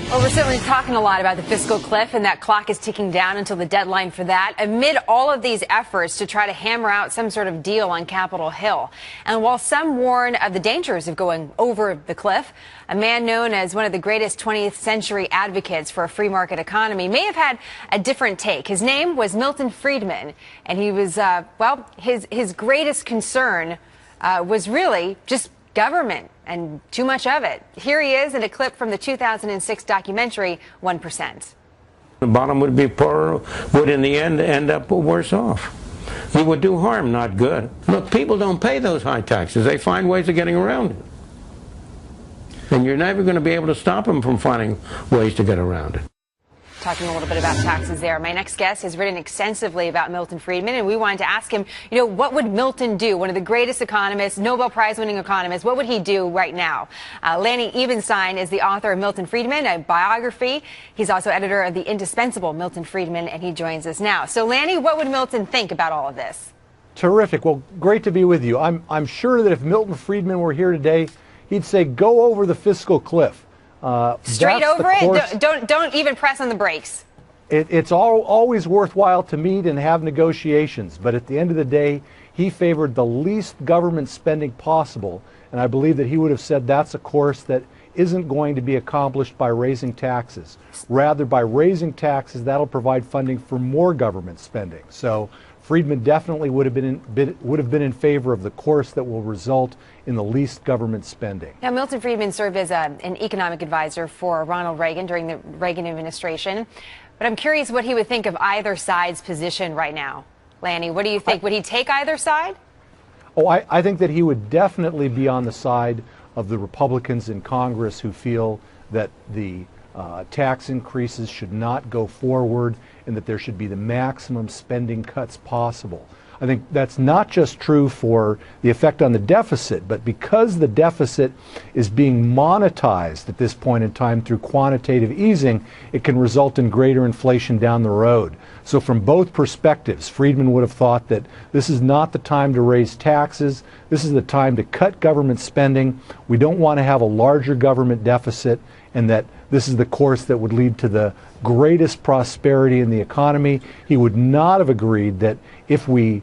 Well, we're certainly talking a lot about the fiscal cliff, and that clock is ticking down until the deadline for that, amid all of these efforts to try to hammer out some sort of deal on Capitol Hill. And while some warn of the dangers of going over the cliff, a man known as one of the greatest 20th century advocates for a free market economy may have had a different take. His name was Milton Friedman, and he was, his greatest concern was really just government and too much of it. Here he is in a clip from the 2006 documentary, 1%. The bottom would be poorer, would in the end up worse off. We would do harm, not good. Look, people don't pay those high taxes. They find ways of getting around it. And you're never going to be able to stop them from finding ways to get around it. Talking a little bit about taxes there. My next guest has written extensively about Milton Friedman, and we wanted to ask him, what would Milton do? One of the greatest economists, Nobel Prize-winning economists. What would he do right now? Lanny Ebenstein is the author of Milton Friedman, a biography. He's also editor of the indispensable Milton Friedman, and he joins us now. So, Lanny, what would Milton think about all of this? Terrific. Well, great to be with you. I'm sure that if Milton Friedman were here today, he'd say, go over the fiscal cliff. Straight over it? Don't even press on the brakes. It's always worthwhile to meet and have negotiations, but at the end of the day, he favored the least government spending possible, and I believe that he would have said that's a course that isn't going to be accomplished by raising taxes. Rather, by raising taxes, that'll provide funding for more government spending. So Friedman definitely would have been in favor of the course that will result in the least government spending. Now, Milton Friedman served as an economic advisor for Ronald Reagan during the Reagan administration. But I'm curious what he would think of either side's position right now. Lanny, what do you think? Would he take either side? Oh, I think that he would definitely be on the side of the Republicans in Congress who feel that the tax increases should not go forward and that there should be the maximum spending cuts possible. I think that's not just true for the effect on the deficit, but because the deficit is being monetized at this point in time through quantitative easing, it can result in greater inflation down the road. So from both perspectives, Friedman would have thought that this is not the time to raise taxes. This is the time to cut government spending. We don't want to have a larger government deficit, and that this is the course that would lead to the greatest prosperity in the economy. He would not have agreed that if we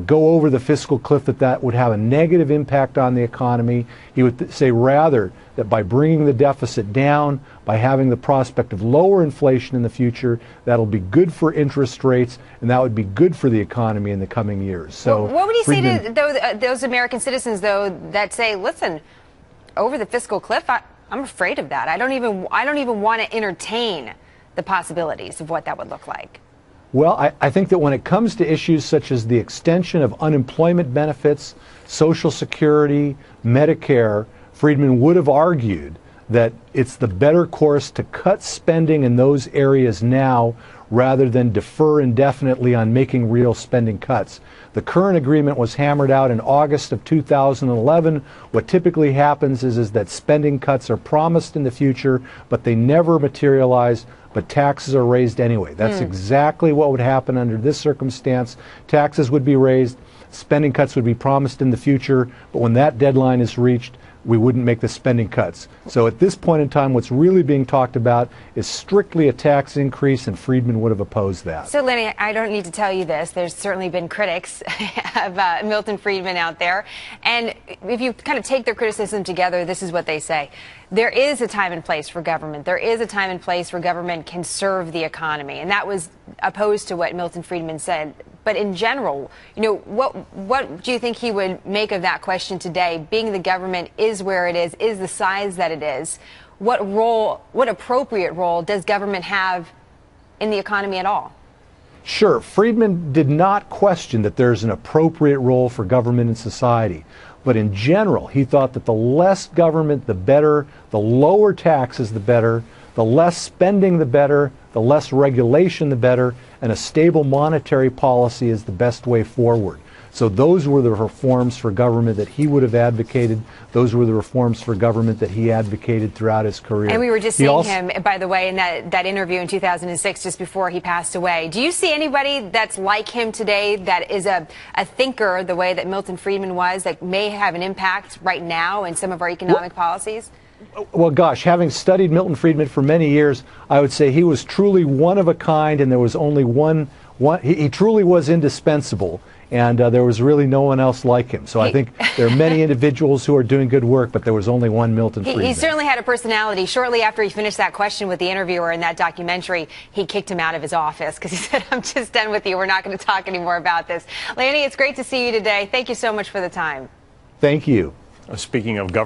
go over the fiscal cliff that would have a negative impact on the economy. He would say rather that by bringing the deficit down, by having the prospect of lower inflation in the future, that'll be good for interest rates, and that would be good for the economy in the coming years. So, what would he say to those American citizens, though, that say, listen, over the fiscal cliff, I'm afraid of that. I don't even want to entertain the possibilities of what that would look like. Well, I think that when it comes to issues such as the extension of unemployment benefits, Social Security, Medicare, Friedman would have argued that it's the better course to cut spending in those areas now rather than defer indefinitely on making real spending cuts. The current agreement was hammered out in August of 2011. What typically happens is that spending cuts are promised in the future, but they never materialize, but taxes are raised anyway. That's exactly what would happen under this circumstance. Taxes would be raised, spending cuts would be promised in the future, but when that deadline is reached, we wouldn't make the spending cuts. So at this point in time, what's really being talked about is strictly a tax increase, and Friedman would have opposed that. So, Lenny, I don't need to tell you this. There's certainly been critics of Milton Friedman out there. And if you kind of take their criticism together, this is what they say. There is a time and place for government. There is a time and place where government can serve the economy. And that was opposed to what Milton Friedman said. But in general, what do you think he would make of that question today? Being the government is where it is the size that it is. What appropriate role does government have in the economy at all? Sure. Friedman did not question that there's an appropriate role for government in society. But in general, he thought that the less government, the better, the lower taxes, the better, the less spending, the better, the less regulation, the better, and a stable monetary policy is the best way forward. So those were the reforms for government that he would have advocated. Those were the reforms for government that he advocated throughout his career. And we were just seeing him, by the way, in that interview in 2006, just before he passed away. Do you see anybody that's like him today that is a thinker the way that Milton Friedman was, that may have an impact right now in some of our economic policies? Well, gosh, having studied Milton Friedman for many years, I would say he was truly one of a kind, and there was only one he truly was indispensable, and there was really no one else like him. So I think there are many individuals who are doing good work, but there was only one Milton Friedman. He certainly had a personality. Shortly after he finished that question with the interviewer in that documentary, he kicked him out of his office because he said, I'm just done with you. We're not going to talk anymore about this. Lanny, it's great to see you today. Thank you so much for the time. Thank you. Speaking of government.